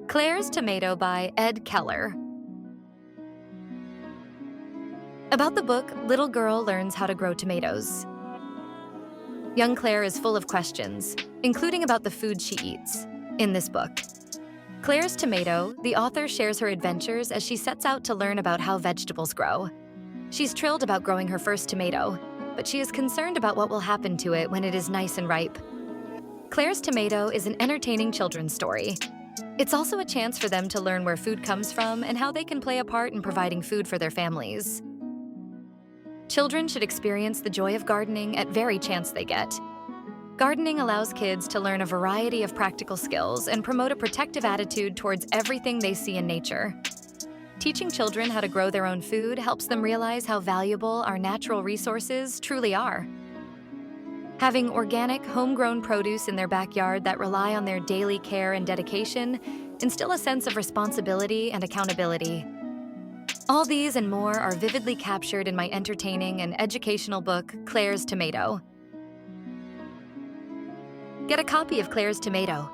Clare's Tomato by Ed Keller. About the book, little girl learns how to grow tomatoes. Young Clare is full of questions, including about the food she eats, in this book. Clare's Tomato, the author shares her adventures as she sets out to learn about how vegetables grow. She's thrilled about growing her first tomato, but she is concerned about what will happen to it when it is nice and ripe. Clare's Tomato is an entertaining children's story. It's also a chance for them to learn where food comes from and how they can play a part in providing food for their families. Children should experience the joy of gardening at every chance they get. Gardening allows kids to learn a variety of practical skills and promote a protective attitude towards everything they see in nature. Teaching children how to grow their own food helps them realize how valuable our natural resources truly are. Having organic, homegrown produce in their backyard that rely on their daily care and dedication instill a sense of responsibility and accountability. All these and more are vividly captured in my entertaining and educational book, Clare's Tomato. Get a copy of Clare's Tomato